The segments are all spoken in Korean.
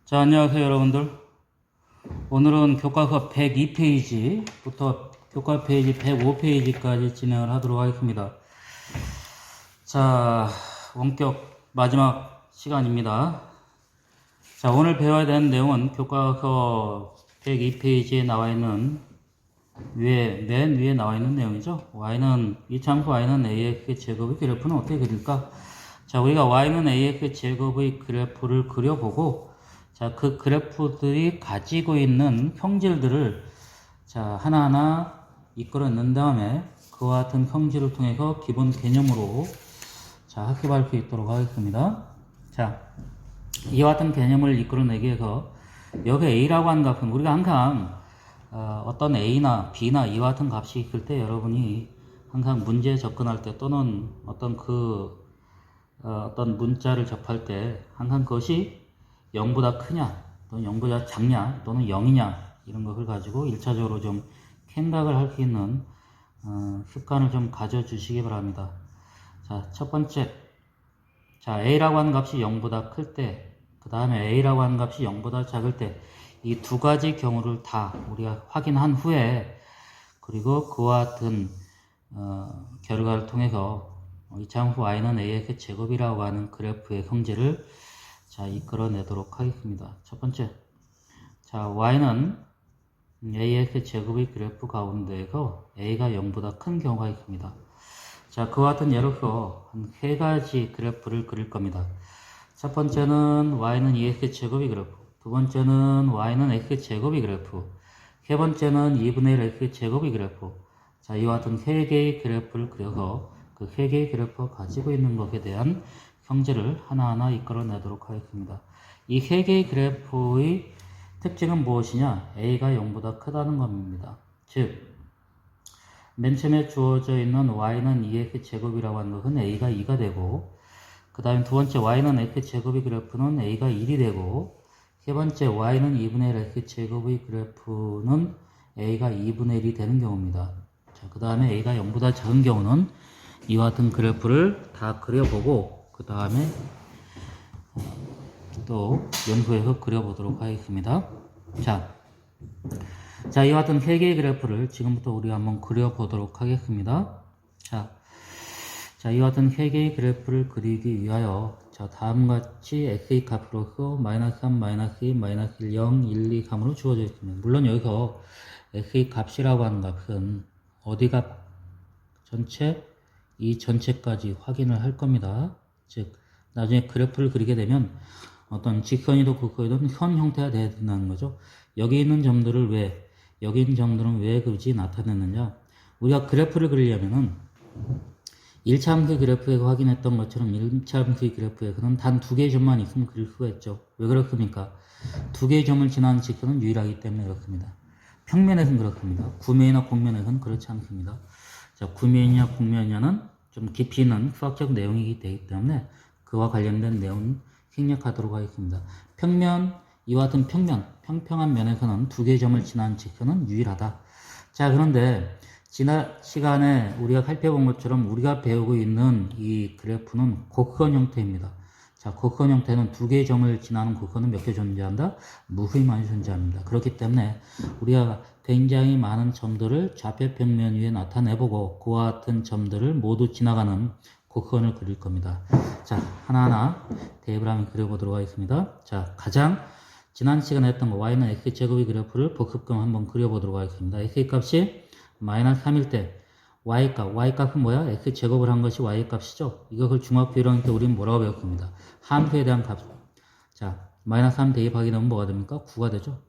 자, 안녕하세요, 여러분들. 오늘은 교과서 102페이지부터 교과 페이지 105페이지까지 진행을 하도록 하겠습니다. 자, 원격 마지막 시간입니다. 자, 오늘 배워야 되는 내용은 교과서 102페이지에 나와 있는 맨 위에 나와 있는 내용이죠. 이차함수 y는 ax 제곱의 그래프는 어떻게 그릴까? 자, 우리가 y는 ax 제곱의 그래프를 그려보고, 자, 그 그래프들이 가지고 있는 형질들을 자, 하나하나 이끌어낸 다음에 그와 같은 형질을 통해서 기본 개념으로 자, 학습할 수 있도록 하겠습니다. 자, 이와 같은 개념을 이끌어내기 위해서 여기 a라고 하는 값은 우리가 항상 어떤 a나 b나 이와 같은 값이 있을 때 여러분이 항상 문제에 접근할 때 또는 어떤 어떤 문자를 접할 때 항상 그것이 0보다 크냐 또는 0보다 작냐 또는 0이냐 이런 것을 가지고 1차적으로 좀 생각을 할 수 있는 습관을 좀 가져주시기 바랍니다. 자, 첫 번째, 자, a라고 하는 값이 0보다 클 때, 그 다음에 a라고 하는 값이 0보다 작을 때, 이 두 가지 경우를 다 우리가 확인한 후에, 그리고 그와 같은 결과를 통해서 이차함수 y는 ax 제곱이라고 하는 그래프의 형질을 자, 이끌어내도록 하겠습니다. 첫 번째, 자, y는 ax 제곱의 그래프 가운데에서 a가 0보다 큰 경우가 있습니다. 자, 그와 같은 예로서 한 세 가지 그래프를 그릴 겁니다. 첫 번째는 y는 2x 제곱의 그래프, 두 번째는 y는 x 제곱의 그래프, 세 번째는 2분의 1 x 제곱의 그래프. 자, 이와 같은 세 개의 그래프를 그려서 그 세 개의 그래프가 가지고 있는 것에 대한 형질을 하나하나 이끌어내도록 하겠습니다. 이 세 개의 그래프의 특징은 무엇이냐? a가 0보다 크다는 겁니다. 즉, 맨 처음에 주어져 있는 y는 2x 제곱이라고 하는 것은 a가 2가 되고, 그 다음에 두 번째 y는 x 제곱의 그래프는 a가 1이 되고, 세 번째 y는 2분의 1 x 제곱의 그래프는 a가 2분의 1이 되는 경우입니다. 자, 그 다음에 a가 0보다 작은 경우는 이와 같은 그래프를 다 그려보고 그 다음에 또 연구해서 그려보도록 하겠습니다. 자, 이와 같은 세 개의 그래프를 지금부터 우리가 한번 그려보도록 하겠습니다. 자, 이와 같은 세 개의 그래프를 그리기 위하여 자, 다음같이 x의 값으로서 마이너스 3, 마이너스 2, 마이너스 1, 0, 1, 2, 3으로 주어져 있습니다. 물론 여기서 x의 값이라고 하는 값은 어디 값? 이 전체까지 확인을 할 겁니다. 즉, 나중에 그래프를 그리게 되면 어떤 직선이든 곡선이든 선 형태가 되어야 된다는 거죠. 여기 있는 점들은 왜 그지 나타내느냐? 우리가 그래프를 그리려면은 1차 함수 그래프에서 확인했던 것처럼 1차 함수 그래프에서는 단 두 개의 점만 있으면 그릴 수가 있죠. 왜 그렇습니까? 두 개의 점을 지나는 직선은 유일하기 때문에 그렇습니다. 평면에서는 그렇습니다. 구면이나 곡면에서는 그렇지 않습니다. 자, 구면이냐 곡면이냐는 좀 깊이 있는 수학적 내용이기 때문에 그와 관련된 내용은 생략하도록 하겠습니다. 이와 같은 평평한 면에서는 두 개의 점을 지나는 직선은 유일하다. 자, 그런데 지난 시간에 우리가 살펴본 것처럼 우리가 배우고 있는 이 그래프는 곡선 형태입니다. 자, 곡선 형태는 두 개의 점을 지나는 곡선은 몇 개 존재한다? 무수히 많이 존재합니다. 그렇기 때문에 우리가 굉장히 많은 점들을 좌표 평면 위에 나타내보고 그와 같은 점들을 모두 지나가는 곡선을 그릴 겁니다. 자, 하나하나 대입을 하면 그려보도록 하겠습니다. 자, 가장 지난 시간에 했던 거 y는 x제곱의 그래프를 복습경 한번 그려보도록 하겠습니다. x값이 마이너스 3일 때 y값은 뭐야? x제곱을 한 것이 y값이죠. 이것을 중학교일학년 때 우리는 뭐라고 배웠습니다. 함수에 대한 값. 자, 마이너스 3 대입하게 되면 뭐가 됩니까? 9가 되죠.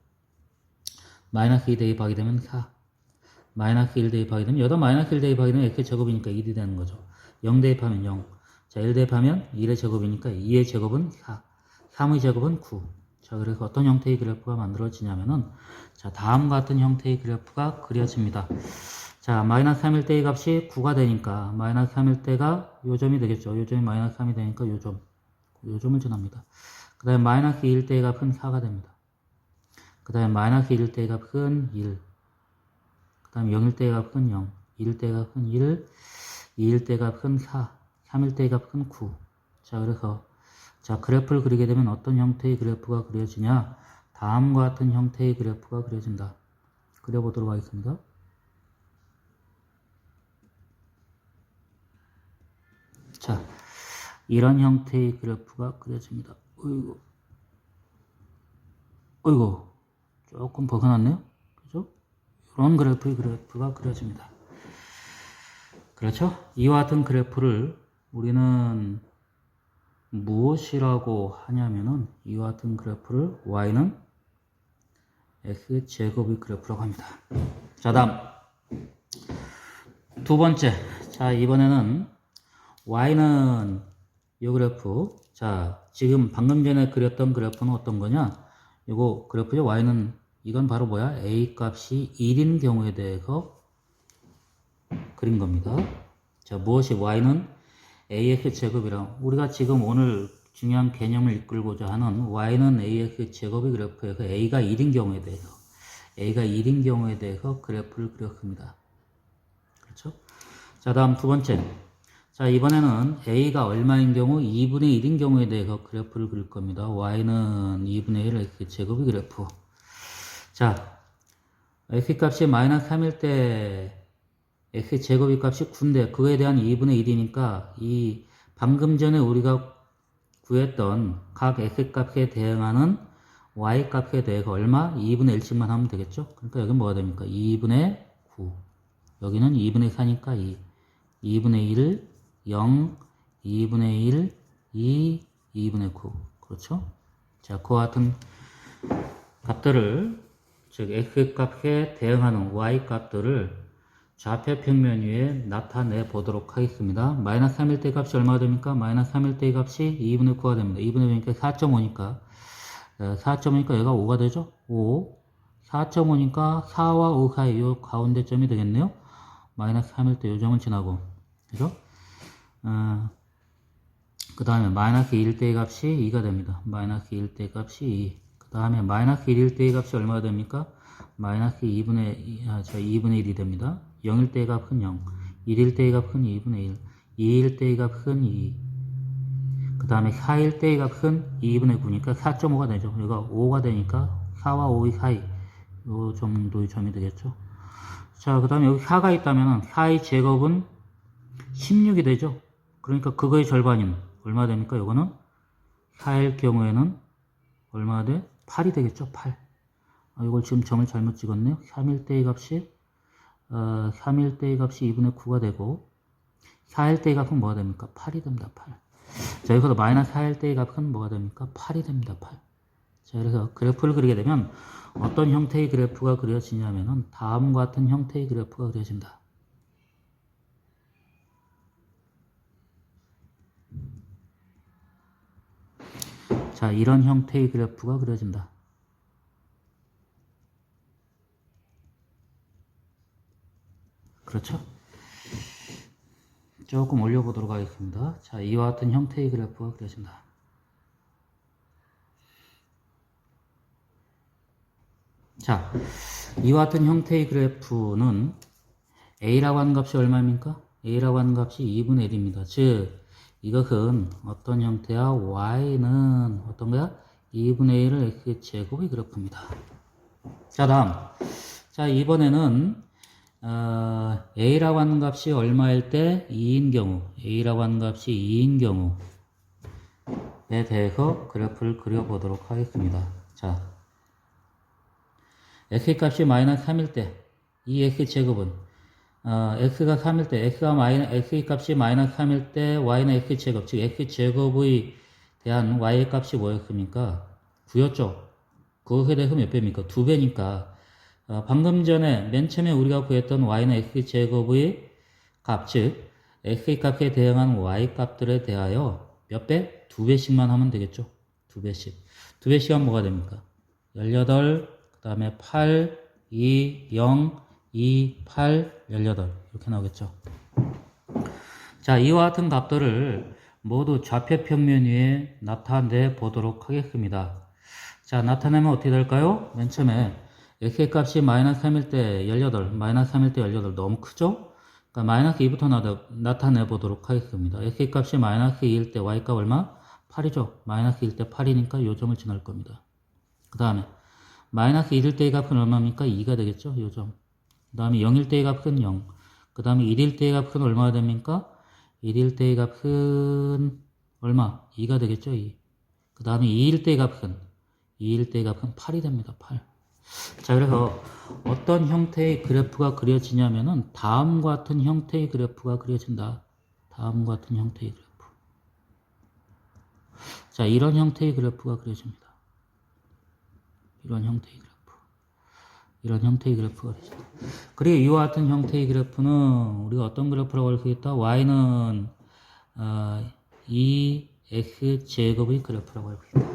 마이너스 2 대입하게 되면 4. 마이너스 1 대입하게 되면 여기다 마이너스 1 대입하게 되면 x제곱이니까 1이 되는 거죠. 0 대입하면 0. 자, 1 대입하면 1의 제곱이니까 2의 제곱은 4. 3의 제곱은 9. 자, 그래서 어떤 형태의 그래프가 만들어지냐면은, 자, 다음과 같은 형태의 그래프가 그려집니다. 자, 마이너스 3일 때의 값이 9가 되니까, 마이너스 3일 때가 요 점이 되겠죠. 요 점이 마이너스 3이 되니까 요 점을 지납니다. 그 다음에 마이너스 2일 때의 값은 4가 됩니다. 그 다음에 마이너스 1일 때의 값은 1. 그 다음에 0일 때의 값은 0. 1일 때의 값은 1. 2일 때의 값은 4. 3일 때의 값은 9. 자, 그래서 자, 그래프를 그리게 되면 어떤 형태의 그래프가 그려지냐? 다음과 같은 형태의 그래프가 그려진다. 그려보도록 하겠습니다. 자, 이런 형태의 그래프가 그려집니다. 어이구, 조금 벗어났네요. 그죠? 이런 그래프가 그려집니다. 그렇죠? 이와 같은 그래프를 우리는 무엇이라고 하냐면은 이와 같은 그래프를 y는 x제곱의 그래프라고 합니다. 자, 다음 두 번째. 자, 이번에는 y는 이 그래프. 자, 지금 방금 전에 그렸던 그래프는 어떤 거냐? 이거 그래프죠. y는 이건 바로 뭐야? a 값이 1인 경우에 대해서 그린 겁니다. 자, 무엇이 y는 ax 제곱이랑 우리가 지금 오늘 중요한 개념을 이끌고자 하는 y는 ax 제곱의 그래프에서 a가 1인 경우에 대해서 그래프를 그렸습니다. 그렇죠? 자, 다음 두 번째. 자, 이번에는 a가 얼마인 경우 2분의 1인 경우에 대해서 그래프를 그릴 겁니다. y는 2분의 1 x 제곱의 그래프. 자, x 값이 마이너스 3일 때 x 제곱의 값이 9인데 그거에 대한 2분의 1이니까 이 방금 전에 우리가 구했던 각 x 값에 대응하는 y 값에 대해서 얼마? 2분의 1씩만 하면 되겠죠? 그러니까 여기는 뭐가 됩니까? 2분의 9. 여기는 2분의 4니까 2. 2분의 1, 0, 2분의 1, 2, 2분의 9. 그렇죠? 자, 그와 같은 값들을, 즉 x 값에 대응하는 y 값들을 좌표 평면 위에 나타내 보도록 하겠습니다. 마이너스 3일 때 값이 얼마가 됩니까? 마이너스 3일 때 값이 2분의 9가 됩니다. 2분의 9니까 4.5니까 4.5니까 얘가 5가 되죠? 5. 4.5니까 4와 5 사이 요 가운데 점이 되겠네요. 마이너스 3일 때 요 점을 지나고. 그죠? 그 다음에 마이너스 1일 때의 값이 2가 됩니다. 마이너스 1일 때의 값이 2. 그 다음에 마이너스 1일 때의 값이 얼마가 됩니까? 마이너스 2분의 1이 됩니다. 0일 때의 값은 0. 1일 때의 값은 2분의 1. 2일 때의 값은 2. 그 다음에 4일 때의 값은 2분의 9니까 4.5가 되죠. 여기가 5가 되니까 4와 5의 사이 요 정도의 점이 되겠죠. 자, 그 다음에 여기 4가 있다면 4의 제곱은 16이 되죠. 그러니까 그거의 절반인 얼마 됩니까? 요거는 4일 경우에는 얼마가 돼? 8이 되겠죠. 8. 이걸 지금 점을 잘못 찍었네요. 3일 때의 값이 2분의 9가 되고 4일 때의 값은 뭐가 됩니까? 8이 됩니다. 8. 자, 여기서 마이너스 4일 때의 값은 뭐가 됩니까? 8이 됩니다. 8. 자, 그래서 그래프를 그리게 되면 어떤 형태의 그래프가 그려지냐면은 다음과 같은 형태의 그래프가 그려진다. 자, 이런 형태의 그래프가 그려진다. 그렇죠? 조금 올려보도록 하겠습니다. 자, 이와 같은 형태의 그래프가 그려진다. 자, 이와 같은 형태의 그래프는 a라고 하는 값이 얼마입니까? a라고 하는 값이 2분의 1입니다. 즉, 이것은 어떤 형태야? y는 어떤 거야? 2분의 1을 x제곱의 그래프입니다. 자, 다음. 자, 이번에는 a라고 하는 값이 얼마일 때 2인 경우, a라고 하는 값이 2인 경우에 대해서 그래프를 그려보도록 하겠습니다. 자, x 값이 마이너스 3일 때 이 x제곱은 x가 3일 때 x 값이 마이너스 3일 때 y는 x제곱, 즉 x제곱의 대한 y 값이 뭐였습니까? 9였죠. 그것에 대해서 몇 배입니까? 2배니까 방금 전에 맨 처음에 우리가 구했던 y는 x제곱의 값, 즉 x 값에 대응하는 y 값들에 대하여 몇 배? 2배씩만 하면 되겠죠. 2배씩. 2배씩 하면 뭐가 됩니까? 18, 그 다음에 8, 2, 0, 2, 8, 18 이렇게 나오겠죠. 자, 이와 같은 값들을 모두 좌표 평면 위에 나타내 보도록 하겠습니다. 자, 나타내면 어떻게 될까요? 맨 처음에 x 값이 마이너스 3일 때 18, 마이너스 3일 때 18 너무 크죠? 그러니까 마이너스 2부터 나타내 보도록 하겠습니다. x 값이 마이너스 2일 때 y 값 얼마? 8이죠. 마이너스 1대 8이니까 요 점을 지날 겁니다. 그 다음에 마이너스 1일 때의 값은 얼마입니까? 2가 되겠죠. 요 점. 그 다음에 0일 때의 값은 0. 그 다음에 1일 때의 값은 얼마가 됩니까? 1일 때의 값은 얼마? 2가 되겠죠. 2. 그 다음에 2일 때의 값은 8이 됩니다. 8. 자, 그래서 어떤 형태의 그래프가 그려지냐면은 다음과 같은 형태의 그래프가 그려진다. 다음과 같은 형태의 그래프. 자, 이런 형태의 그래프가 그려집니다. 이런 형태의 그래프가 그려집니다. 그리고 이와 같은 형태의 그래프는 우리가 어떤 그래프라고 할 수 있다? y는 2x 제곱의 그래프라고 할 수 있다.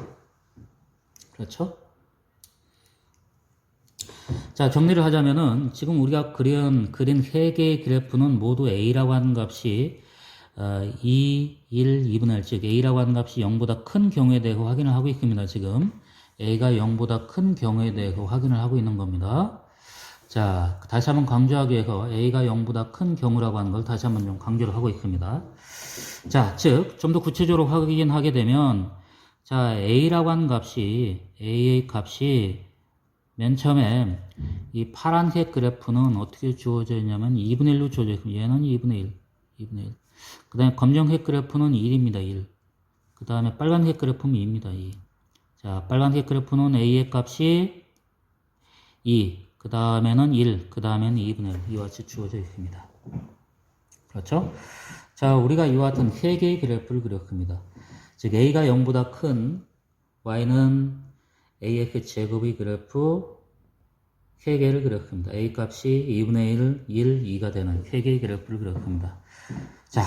그렇죠? 자, 정리를 하자면은 지금 우리가 그린 3개의 그래프는 모두 a라고 하는 값이 2, 1, 2분의 1, 즉 a라고 하는 값이 0보다 큰 경우에 대해서 확인을 하고 있습니다. 지금 a가 0보다 큰 경우에 대해서 확인을 하고 있는 겁니다. 자, 다시 한번 강조하기 위해서 a가 0보다 큰 경우라고 하는 걸 다시 한번 좀 강조를 하고 있습니다. 자, 즉 좀 더 구체적으로 확인하게 되면 자, a라고 하는 값이 a의 값이 맨 처음에 이 파란색 그래프는 어떻게 주어져 있냐면 2분의 1로 주어져 있고 얘는 2분의 1. 그 다음에 검정색 그래프는 1입니다. 1. 그 다음에 빨간색 그래프는 2입니다. 2. 자, 빨간색 그래프는 a의 값이 2. 그 다음에는 1. 그 다음에는 2분의 1. 이와 같이 주어져 있습니다. 그렇죠? 자, 우리가 이와 같은 3개의 그래프를 그렸습니다. 즉 a가 0보다 큰 y는 ax 제곱의 그래프 3개를 그렸습니다. a 값이 2분의 1, 1, 2가 되는 3개의 그래프를 그렸습니다. 자,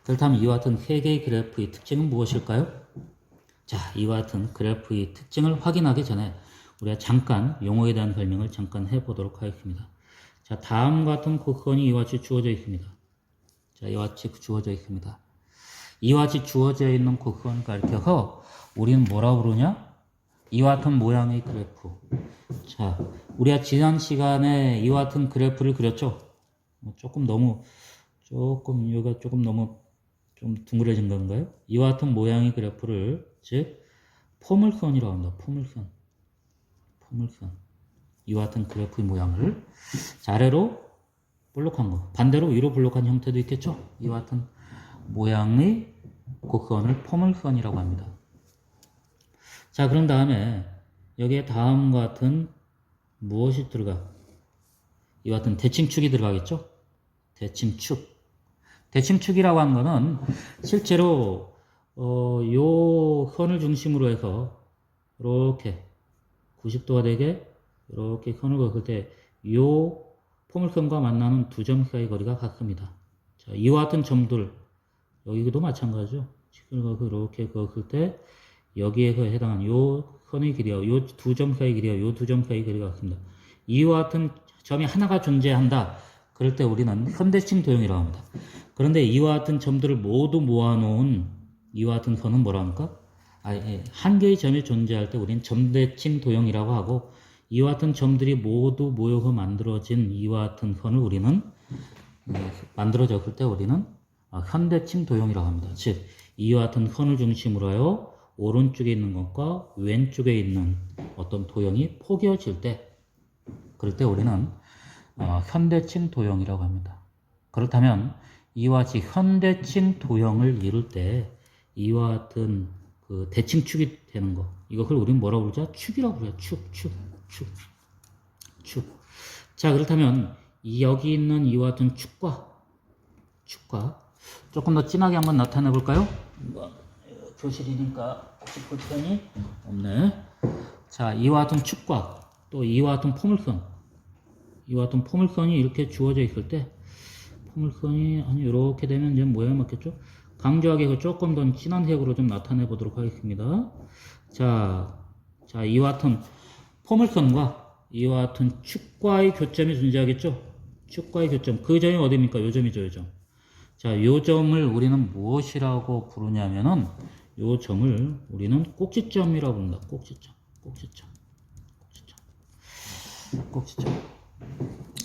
그렇다면 이와 같은 3개의 그래프의 특징은 무엇일까요? 자, 이와 같은 그래프의 특징을 확인하기 전에 우리가 잠깐 용어에 대한 설명을 잠깐 해보도록 하겠습니다. 자, 다음과 같은 곡선이 이와 같이 주어져 있습니다. 자, 이와 같이 주어져 있습니다. 이와 같이 주어져 있는 곡선을 가리켜서 우리는 뭐라고 부르냐? 이와 같은 모양의 그래프. 자, 우리가 지난 시간에 이와 같은 그래프를 그렸죠? 여기가 조금 너무 좀 둥그러진 건가요? 이와 같은 모양의 그래프를, 즉, 포물선이라고 합니다. 포물선. 이와 같은 그래프의 모양을. 자, 아래로 볼록한 거. 반대로 위로 볼록한 형태도 있겠죠? 이와 같은 모양의 곡선을 포물선이라고 합니다. 자, 그런 다음에 여기에 다음과 같은 무엇이 들어가? 이와 같은 대칭축이 들어가겠죠? 대칭축이라고 하는 거는 실제로 요 선을 중심으로 해서 이렇게 90도가 되게 이렇게 선을 그었을 때 요 포물선과 만나는 두 점 사이 거리가 같습니다. 자, 이와 같은 점들 여기도 마찬가지죠. 이렇게 그었을 때 여기에서 해당하는 요 선의 길이와 요 두 점 사이 길이와 요 두 점 사이 거리가 같습니다. 이와 같은 점이 하나가 존재한다. 그럴 때 우리는 현대칭 도형이라고 합니다. 그런데 이와 같은 점들을 모두 모아놓은 이와 같은 선은 뭐라 합니까? 한 개의 점이 존재할 때 우리는 점대칭 도형이라고 하고 이와 같은 점들이 모두 모여서 만들어진 이와 같은 선을 우리는 만들어졌을 때 우리는 현대칭 도형이라고 합니다. 즉 이와 같은 선을 중심으로 하여 오른쪽에 있는 것과 왼쪽에 있는 어떤 도형이 포개어질 때 그럴 때 우리는 현대칭 도형이라고 합니다. 그렇다면 이와 같이 현대칭 도형을 이룰 때 이와 같은 그 대칭축이 되는 거 이것을 우리는 뭐라고 부르죠? 축이라고 그래요. 축. 자, 그렇다면 여기 있는 이와 같은 축과 조금 더 진하게 한번 나타내 볼까요? 교실이니까 혹시 볼펜이 없네. 자, 이와 같은 축과 또 이와 같은 포물선이 이렇게 주어져 있을 때 포물선이 이렇게 되면 이제 모양이 맞겠죠? 강조하게 조금 더 진한 색으로 좀 나타내 보도록 하겠습니다. 자, 이와 같은 포물선과 이와 같은 축과의 교점이 존재하겠죠? 축과의 교점. 그 점이 어디입니까? 요 점이죠, 요 점. 자, 요 점을 우리는 무엇이라고 부르냐면은 요 점을 우리는 꼭지점이라고 부른다. 꼭지점.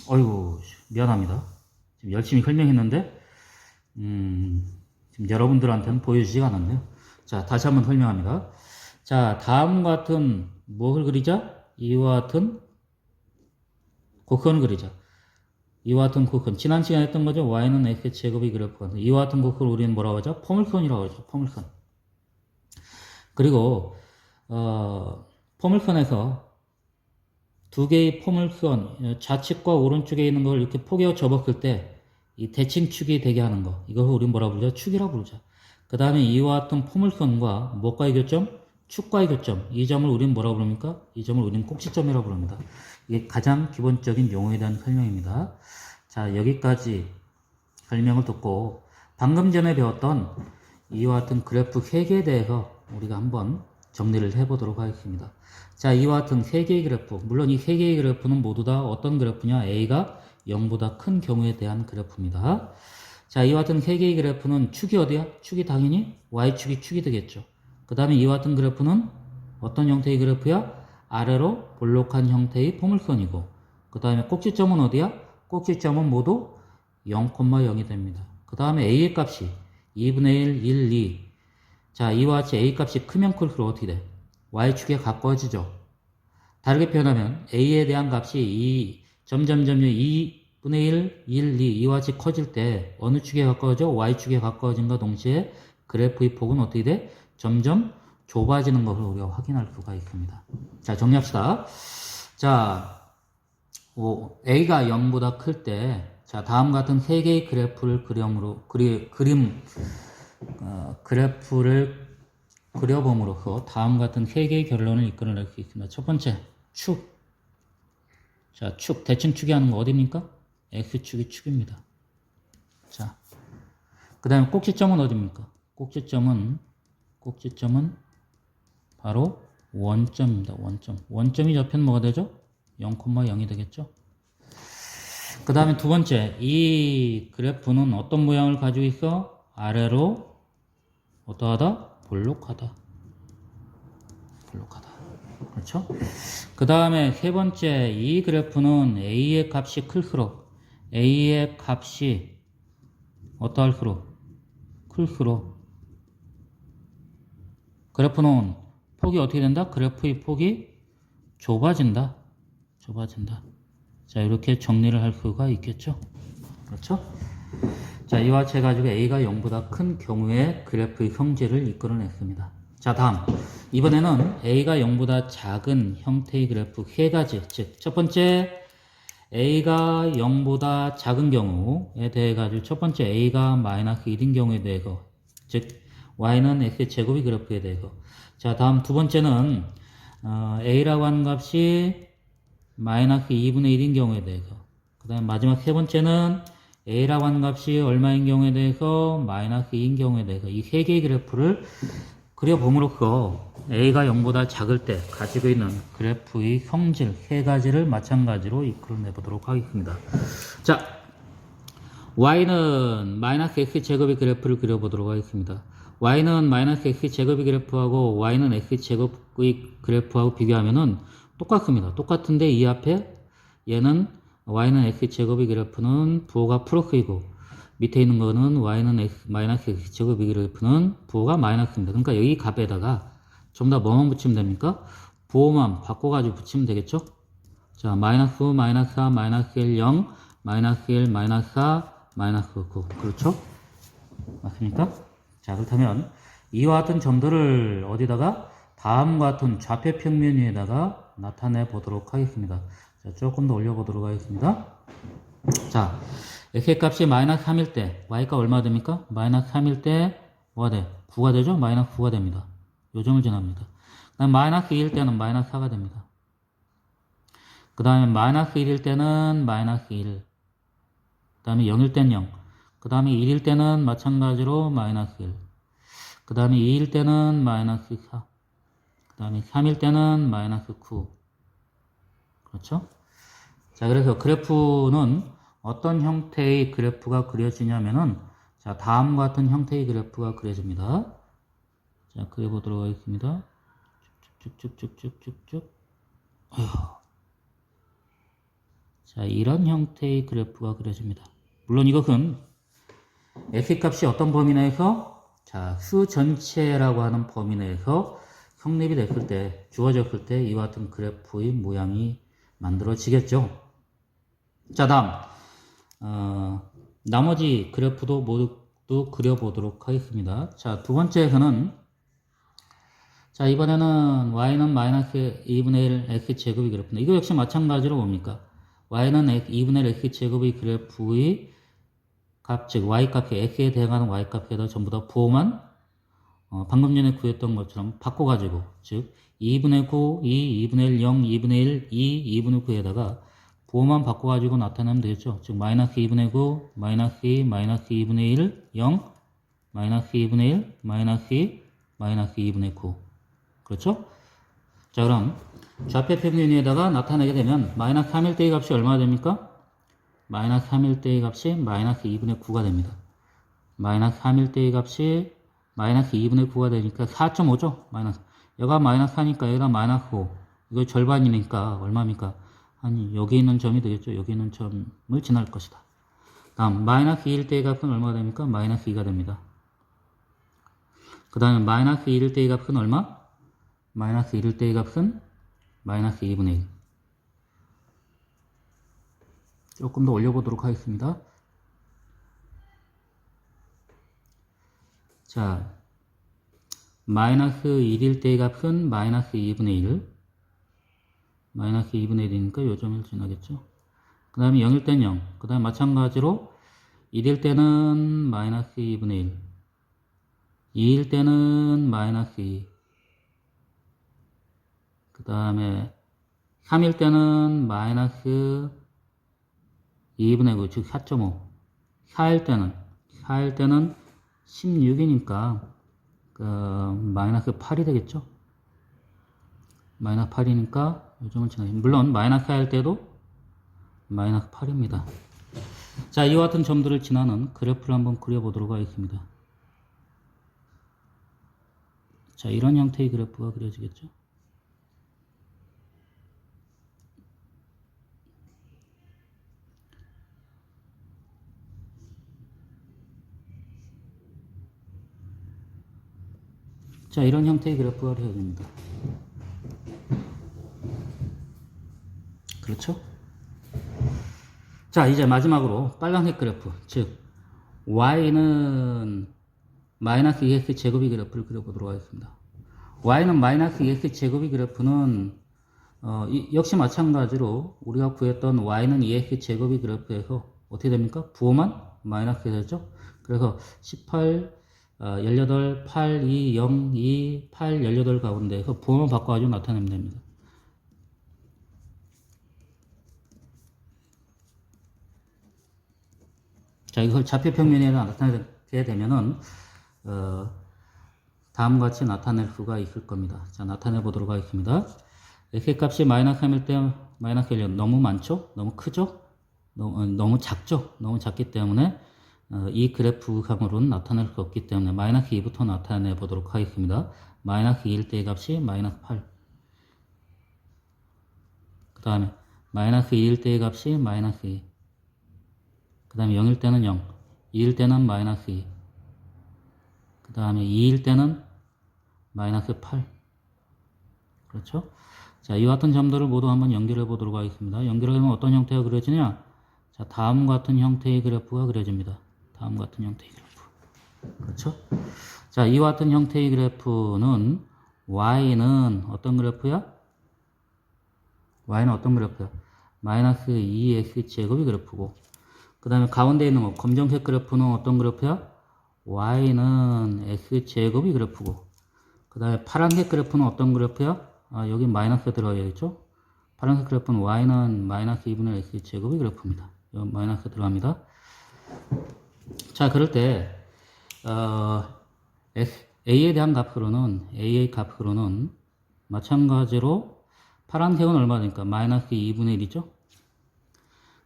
어이구, 미안합니다. 지금 열심히 설명했는데, 지금 여러분들한테는 보여주지가 않았네요. 자, 다시 한번 설명합니다. 자, 다음과 같은 무엇을 그리자? 이와 같은 곡선을 그리자. 이와 같은 곡선. 지난 시간에 했던 거죠. y는 x 제곱이 그래프가. 이와 같은 곡선을 우리는 뭐라고 하죠? 포물선이라고 하죠. 포물선. 그리고 포물선에서 두 개의 포물선 좌측과 오른쪽에 있는 걸 이렇게 포개어 접었을 때 이 대칭축이 되게 하는 거. 이걸 우리는 뭐라고 부르죠? 축이라고 부르죠. 그 다음에 이와 같은 포물선과 뭐과의 교점? 축과의 교점. 이 점을 우리는 뭐라고 부릅니까? 이 점을 우리는 꼭지점이라고 부릅니다. 이게 가장 기본적인 용어에 대한 설명입니다. 자, 여기까지 설명을 듣고 방금 전에 배웠던 이와 같은 그래프 3개에 대해서 우리가 한번 정리를 해보도록 하겠습니다. 자, 이와 같은 3개의 그래프. 물론 이 3개의 그래프는 모두 다 어떤 그래프냐? A가 0보다 큰 경우에 대한 그래프입니다. 자, 이와 같은 3개의 그래프는 축이 어디야? 축이 당연히 Y축이 축이 되겠죠. 그 다음에 이와 같은 그래프는 어떤 형태의 그래프야? 아래로 볼록한 형태의 포물선이고, 그 다음에 꼭지점은 어디야? 꼭지점은 모두 0,0이 됩니다. 그 다음에 A의 값이 2분의 1, 1, 2. 자, 이와 같이 A 값이 크면 클수록 어떻게 돼? Y축에 가까워지죠. 다르게 표현하면 A에 대한 값이 2분의 1, 1, 2 이와 같이 커질 때 어느 축에 가까워져? Y축에 가까워진과 동시에 그래프의 폭은 어떻게 돼? 점점 좁아지는 것을 우리가 확인할 수가 있습니다. 자, 정리합시다. 자, A가 0보다 클 때, 자, 다음 같은 3개의 그래프를 그래프를 그려봄으로써 다음 같은 3개의 결론을 이끌어낼 수 있습니다. 첫 번째, 축. 자, 축, 대칭축이 하는 거 어디입니까? X축이 축입니다. 자, 그 다음에 꼭지점은 어디입니까? 꼭지점은 바로 원점입니다. 원점. 원점이 접히면 뭐가 되죠? 0,0이 되겠죠? 그 다음에 두 번째, 이 그래프는 어떤 모양을 가지고 있어? 아래로 어떠하다? 볼록하다. 그렇죠? 그 다음에 세 번째, 이 그래프는 A의 값이 클수록 어떠할수록? 클수록 그래프는 폭이 어떻게 된다? 그래프의 폭이 좁아진다. 자, 이렇게 정리를 할 수가 있겠죠? 그렇죠? 자, 이와 같이 해가지고 A가 0보다 큰 경우에 그래프의 성질을 이끌어냈습니다. 자, 다음. 이번에는 A가 0보다 작은 형태의 그래프 3가지. 즉, 첫 번째, A가 0보다 작은 경우에 대해 가지고 첫 번째 A가 마이너스 1인 경우에 대해서, 즉, Y는 X제곱의 그래프에 대해서. 자, 다음 두 번째는, A라고 하는 값이 마이너스 2분의 1인 경우에 대해서. 그 다음 마지막 세 번째는 A라고 하는 값이 얼마인 경우에 대해서 마이너스 2인 경우에 대해서 이 3개의 그래프를 그려봄으로써 A가 0보다 작을 때 가지고 있는 그래프의 성질 3가지를 마찬가지로 이끌어내 보도록 하겠습니다. 자, Y는 마이너스 X제곱의 그래프를 그려보도록 하겠습니다. Y는 마이너스 X제곱의 그래프하고 Y는 X제곱의 그래프하고 비교하면은 똑같습니다. 똑같은데 이 앞에 얘는 Y는 X제곱의 그래프는 부호가 플러스이고 밑에 있는 거는 Y는 마이너스 X제곱의 그래프는 부호가 마이너스입니다. 그러니까 여기 값에다가 좀 더 뭐만 붙이면 됩니까? 부호만 바꿔가지고 붙이면 되겠죠? 자, 마이너스 4, 마이너스 1, 0, 마이너스 1, 마이너스 4, 마이너스 9. 그렇죠? 맞습니까? 자, 그렇다면 이와 같은 점들을 어디다가 다음과 같은 좌표 평면 위에다가 나타내 보도록 하겠습니다. 자, 조금 더 올려보도록 하겠습니다. 자, X의 값이 마이너스 3일 때, Y가 얼마 됩니까? 마이너스 3일 때, 뭐가 돼? 9가 되죠? 마이너스 9가 됩니다. 요점을 지납니다. 그 다음 마이너스 2일 때는 마이너스 4가 됩니다. 그 다음에 마이너스 1일 때는 마이너스 1. 그 다음에 0일 때는 0. 그 다음에 1일 때는 마찬가지로 마이너스 1. 그 다음에 2일 때는 마이너스 4. 그 다음에 3일 때는 마이너스 9. 그렇죠? 자, 그래서 그래프는 어떤 형태의 그래프가 그려지냐면은, 자, 다음과 같은 형태의 그래프가 그려집니다. 자, 그려보도록 하겠습니다. 쭉쭉쭉쭉쭉쭉. 자, 이런 형태의 그래프가 그려집니다. 물론 이것은 X값이 어떤 범위 내에서 자, 수 전체라고 하는 범위 내에서 성립이 됐을 때, 주어졌을 때 이와 같은 그래프의 모양이 만들어지겠죠. 자, 다음 나머지 그래프도 모두 그려보도록 하겠습니다. 자, 두 번째에서는 자, 이번에는 y는 마이너스 2분의 1 x제곱의 그래프인데 이거 역시 마찬가지로 뭡니까? y는 2분의 1 x제곱의 그래프의 값, 즉 y값이 x에 대응하는 y값에다 전부 다 부호만 방금 전에 구했던 것처럼 바꿔가지고, 즉 2분의 9, 2, 2분의 1, 0, 2분의 1, 2, 2분의 9에다가 부호만 바꿔가지고 나타내면 되겠죠. 즉 마이너스 2분의 9, 마이너스 2, 마이너스 2분의 1, 0, 마이너스 2분의 1, 마이너스 2, 마이너스 2분의 9. 그렇죠? 자, 그럼 좌표 평균에다가 나타내게 되면 마이너스 3일 때의 값이 얼마나 됩니까? 마이너스 3일 때의 값이 마이너스 2분의 9가 됩니다. 마이너스 3일 때의 값이 마이너스 2분의 9가 되니까 4.5죠? 마이너스. 여기가 마이너스 4니까 여기가 마이너스 5. 이거 절반이니까 얼마입니까? 아니, 여기 있는 점이 되겠죠? 여기 있는 점을 지날 것이다. 다음, 마이너스 2일 때의 값은 얼마가 됩니까? 마이너스 2가 됩니다. 그 다음에 마이너스 1일 때의 값은 얼마? 마이너스 1일 때의 값은 마이너스 2분의 1. 조금 더 올려보도록 하겠습니다. 자, 마이너스 1일 때의 값은 마이너스 2분의 1. 마이너스 2분의 1이니까 요 점을 지나겠죠. 그 다음에 0일 때는 0. 그 다음에 마찬가지로 1일 때는 마이너스 2분의 1. 2일 때는 마이너스 2. 그 다음에 3일 때는 마이너스 2분의 9, 즉 4.5. 4일 때는 16이니까 마이너스 8이 되겠죠. 마이너스 8이니까 요점을 지나요. 물론 마이너스 4일 때도 마이너스 8입니다. 자, 이와 같은 점들을 지나는 그래프를 한번 그려보도록 하겠습니다. 자, 이런 형태의 그래프가 그려지겠죠. 자, 이런 형태의 그래프가 그려집니다. 그렇죠? 자, 이제 마지막으로 빨간색 그래프, 즉 y는 마이너스 2x 제곱의 그래프를 그려보도록 하겠습니다. y는 마이너스 2x 제곱의 그래프는 역시 마찬가지로 우리가 구했던 y는 2x 제곱의 그래프에서 어떻게 됩니까? 부호만 마이너스 되죠? 그래서 18, 18, 8, 2, 0, 2, 8, 18 가운데에서 부호만 바꿔가지고 나타내면 됩니다. 자, 이걸 좌표 평면에 나타내게 되면은, 다음과 같이 나타낼 수가 있을 겁니다. 자, 나타내 보도록 하겠습니다. x 값이 마이너스 3일 때 마이너스 1이 너무 많죠? 너무 크죠? 너무 작죠? 너무 작기 때문에, 이 그래프감으로는 나타낼 수 없기 때문에 마이너스 2부터 나타내 보도록 하겠습니다. 마이너스 2일 때의 값이 마이너스 8. 그 다음에 마이너스 2일 때의 값이 마이너스 2. 그 다음에 0일 때는 0. 2일 때는 마이너스 2. 그 다음에 2일 때는 마이너스 8. 그렇죠? 자, 이와 같은 점들을 모두 한번 연결해 보도록 하겠습니다. 연결하면 어떤 형태가 그려지냐? 자, 다음과 같은 형태의 그래프가 그려집니다. 다음과 같은 형태의 그래프. 그렇죠? 자, 이와 같은 형태의 그래프는 y는 어떤 그래프야? y는 어떤 그래프야? 마이너스 2x 제곱의 그래프고, 그 다음에 가운데 있는 거 검정색 그래프는 어떤 그래프야? y는 x 제곱의 그래프고, 그 다음에 파란색 그래프는 어떤 그래프야? 여기 마이너스 들어가야겠죠? 파란색 그래프는 y는 마이너스 2분의 x 제곱의 그래프입니다. 여기 마이너스 들어갑니다. 자, 그럴 때 a에 대한 값으로는 a의 값으로는 마찬가지로 파란색은 얼마 되니까 마이너스 2분의 1이죠.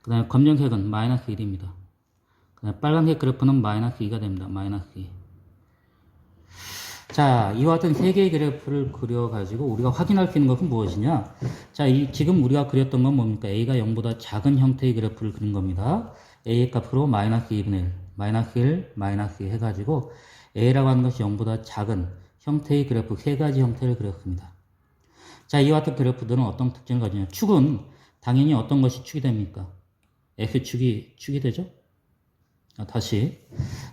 그 다음에 검정색은 마이너스 1입니다. 그 다음에 빨간색 그래프는 마이너스 2가 됩니다. 마이너스 2. 자, 이와 같은 세 개의 그래프를 그려가지고 우리가 확인할 수 있는 것은 무엇이냐? 자, 지금 우리가 그렸던 건 뭡니까? a가 0보다 작은 형태의 그래프를 그린 겁니다. a의 값으로 마이너스 2분의 1, 마이너스 1, 마이너스 2 해가지고 A라고 하는 것이 0보다 작은 형태의 그래프, 세 가지 형태를 그렸습니다. 자, 이와 같은 그래프들은 어떤 특징을 가지냐. 축은 당연히 어떤 것이 축이 됩니까? X축이 축이 되죠? 다시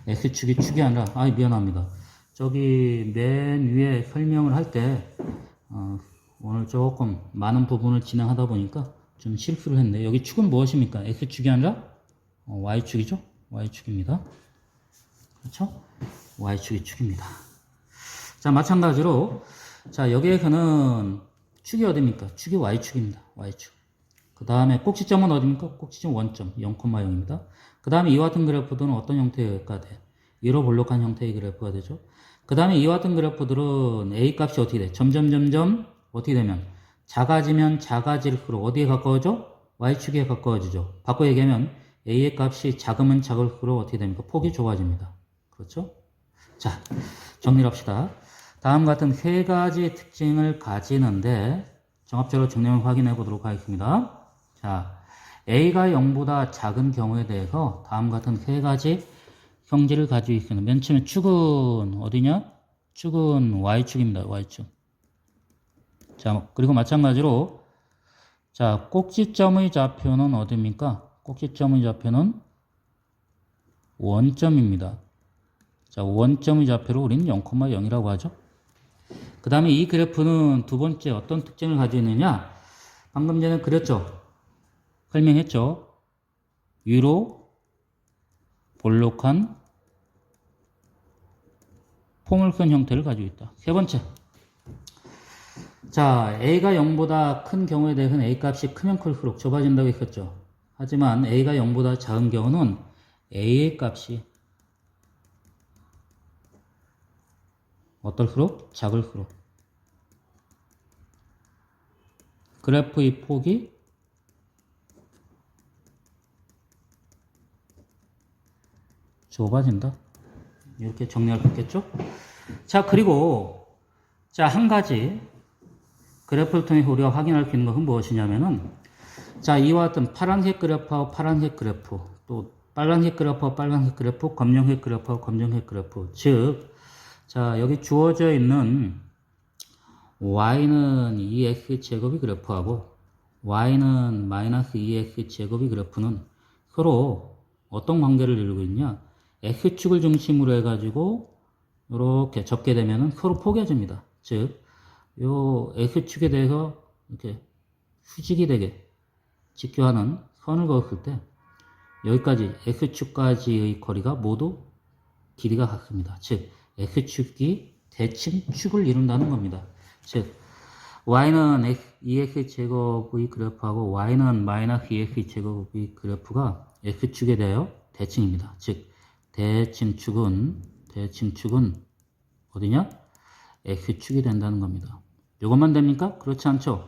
X축이 축이 아니라, 미안합니다. 저기 맨 위에 설명을 할 때 오늘 조금 많은 부분을 진행하다 보니까 좀 실수를 했네. 여기 축은 무엇입니까? X축이 아니라 Y축이죠? Y축입니다. 그렇죠? Y축이 축입니다. 자, 마찬가지로 자, 여기에서는 축이 어디입니까? 축이 Y축입니다. Y축. 그 다음에 꼭지점은 어디입니까? 꼭지점 원점 0,0입니다. 그 다음에 이와 같은 그래프들은 어떤 형태가 돼요? 위로 볼록한 형태의 그래프가 되죠. 그 다음에 이와 같은 그래프들은 A 값이 어떻게 돼? 점점 어떻게 되면 작아지면 작아질수록 어디에 가까워져? Y축에 가까워지죠. 바꿔 얘기하면 A의 값이 작으면 작을수록 어떻게 됩니까? 폭이 좁아집니다. 그렇죠? 자, 정리를 합시다. 다음 같은 세 가지 특징을 가지는데 종합적으로 정리를 확인해 보도록 하겠습니다. 자, A가 0보다 작은 경우에 대해서 다음 같은 세 가지 형질을 가지고 있습니다. 맨 처음에 축은 어디냐? 축은 Y축입니다. Y축. 자, 그리고 마찬가지로 자, 꼭지점의 좌표는 어디입니까? 꼭지점의 좌표는 원점입니다. 자, 원점의 좌표를 우리는 0,0이라고 하죠. 그 다음에 이 그래프는 두 번째 어떤 특징을 가지고 있느냐? 방금 전에 그렸죠? 설명했죠? 위로 볼록한 포물선 형태를 가지고 있다. 세 번째. 자, A가 0보다 큰 경우에 대해서는 A 값이 크면 클수록 좁아진다고 했었죠. 하지만 A가 0보다 작은 경우는 A의 값이 어떨수록? 작을수록. 그래프의 폭이 좁아진다. 이렇게 정리할 수 있겠죠? 자, 그리고 자, 한 가지 그래프를 통해 우리가 확인할 수 있는 것은 무엇이냐면은 자, 이와 같은 파란색 그래프하고 파란색 그래프, 또 빨간색 그래프하고 빨간색 그래프, 검정색 그래프하고 검정색 그래프. 즉, 자, 여기 주어져 있는 y는 2x 제곱이 그래프하고 y는 마이너스 2x 제곱이 그래프는 서로 어떤 관계를 이루고 있냐? x축을 중심으로 해가지고 이렇게 접게 되면은 서로 포개집니다. 즉, 요 x축에 대해서 이렇게 수직이 되게 직교하는 선을 그었을 때 여기까지 x축까지의 거리가 모두 길이가 같습니다. 즉, x축이 대칭축을 이룬다는 겁니다. 즉, y는 2x 제곱의 그래프하고 y는 마이너스 2x 제곱의 그래프가 x축에 대하여 대칭입니다. 즉, 대칭축은 어디냐? x축이 된다는 겁니다. 이것만 됩니까? 그렇지 않죠.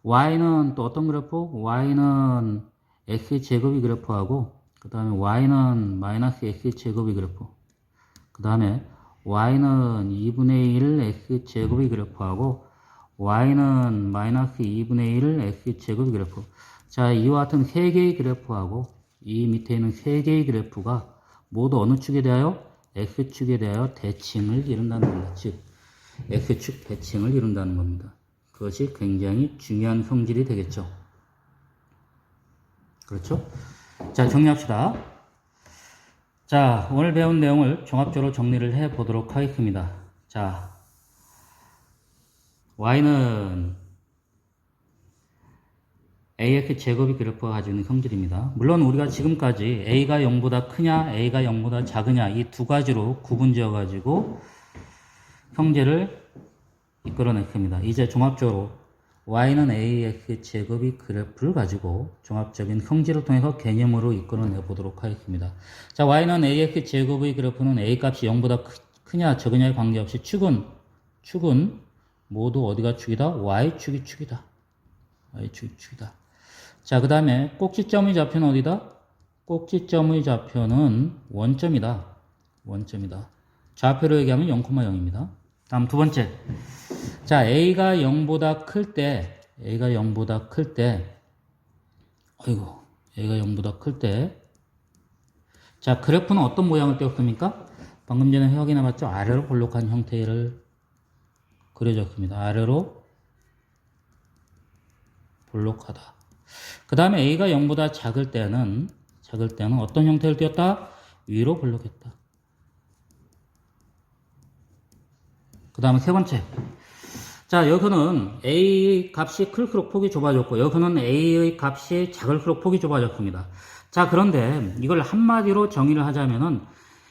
y는 또 어떤 그래프? y는 x 제곱이 그래프하고 그 다음에 y는 마이너스 x 제곱이 그래프, 그 다음에 y는 2분의 1 x 제곱이 그래프하고 y는 마이너스 2분의 1 x 제곱이 그래프. 자, 이와 같은 세 개의 그래프하고 이 밑에 있는 세 개의 그래프가 모두 어느 축에 대하여? x축에 대하여 대칭을 이룬다는 겁니다. 즉, x축 대칭을 이룬다는 겁니다. 그것이 굉장히 중요한 성질이 되겠죠. 그렇죠? 자, 정리합시다. 자, 오늘 배운 내용을 종합적으로 정리를 해 보도록 하겠습니다. 자, y는 ax 제곱이 그래프가 가지고 있는 성질입니다. 물론 우리가 지금까지 a가 0보다 크냐, a가 0보다 작으냐 이 두 가지로 구분지어 가지고 형제를 이끌어냈습니다. 이제 종합적으로 y는 ax 제곱이 그래프를 가지고 종합적인 형질을 통해서 개념으로 이끌어내 보도록 하겠습니다. 자, y는 ax 제곱의 그래프는 a 값이 0보다 크냐 적으냐에 관계없이 축은 모두 어디가 축이다? y축이 축이다. y축이 축이다. 자, 그 다음에 꼭지점의 좌표는 어디다? 꼭지점의 좌표는 원점이다. 원점이다. 좌표로 얘기하면 0,0입니다. 다음 두 번째. 자, a가 0보다 클 때, a가 0보다 클 때, 자, 그래프는 어떤 모양을 띄웠습니까? 방금 전에 확인해봤죠? 아래로 볼록한 형태를 그려줬습니다. 아래로 볼록하다. 그 다음에 A가 0보다 작을 때는 어떤 형태를 띄었다? 위로 볼록했다. 그 다음에 세 번째. 자, 여기는 A의 값이 클수록 폭이 좁아졌고, 여기는 A의 값이 작을수록 폭이 좁아졌습니다. 자, 그런데 이걸 한마디로 정의를 하자면은,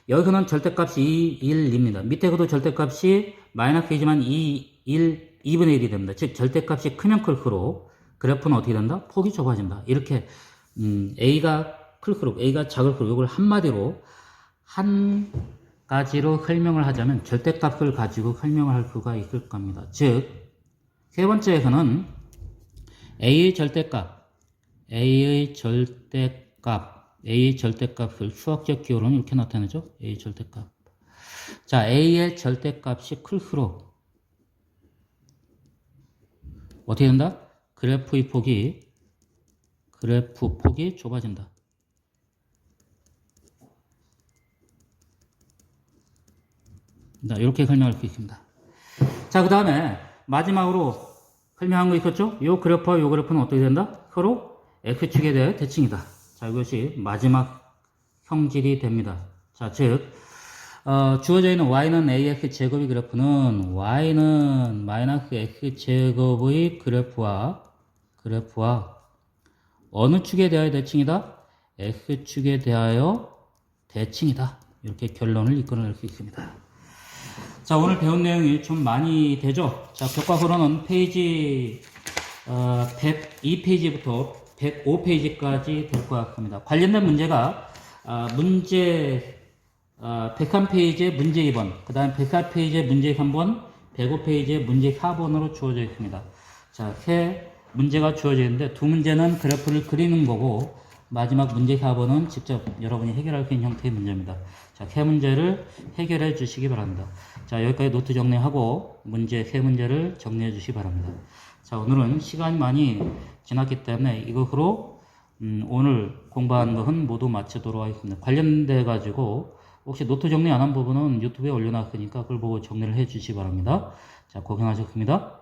여기는 절대값이 2, 1입니다. 밑에 그도 절대값이 마이너스 2지만 2, 1, 2분의 1이 됩니다. 즉, 절대값이 크면 클수록 그래프는 어떻게 된다? 폭이 좁아진다. 이렇게, A가 클수록, A가 작을수록 이걸 한마디로 한 가지로 설명을 하자면 절대값을 가지고 설명을 할 수가 있을 겁니다. 즉, 세 번째에서는 A의 절대값을 수학적 기호로는 이렇게 나타내죠. A의 절대값. 자, A의 절대값이 클수록 어떻게 된다? 그래프 폭이 좁아진다. 이렇게 설명할 수 있습니다. 자, 그 다음에 마지막으로 설명한 거 있었죠? 이 그래프와 이 그래프는 어떻게 된다? 서로 X축에 대해 대칭이다. 자, 이것이 마지막 형질이 됩니다. 자, 즉 주어져 있는 y는 ax 제곱의 그래프는 y는 마이너스 x 제곱의 그래프와 어느 축에 대하여 대칭이다? X축에 대하여 대칭이다. 이렇게 결론을 이끌어낼 수 있습니다. 자, 오늘 배운 내용이 좀 많이 되죠? 자, 교과서로는 페이지 102페이지부터 105페이지까지 될 것 같습니다. 관련된 문제가 101페이지에 문제 2번, 그 다음 104페이지에 문제 3번, 105페이지에 문제 4번으로 주어져 있습니다. 자, 세 문제가 주어져 있는데 두 문제는 그래프를 그리는 거고 마지막 문제 4번은 직접 여러분이 해결할 수 있는 형태의 문제입니다. 자, 세 문제를 해결해 주시기 바랍니다. 자, 여기까지 노트 정리하고 세 문제를 정리해 주시기 바랍니다. 자, 오늘은 시간이 많이 지났기 때문에 이것으로 오늘 공부한 것은 모두 마치도록 하겠습니다. 관련돼 가지고 혹시 노트 정리 안 한 부분은 유튜브에 올려놨으니까 그걸 보고 정리를 해 주시기 바랍니다. 자, 고생하셨습니다.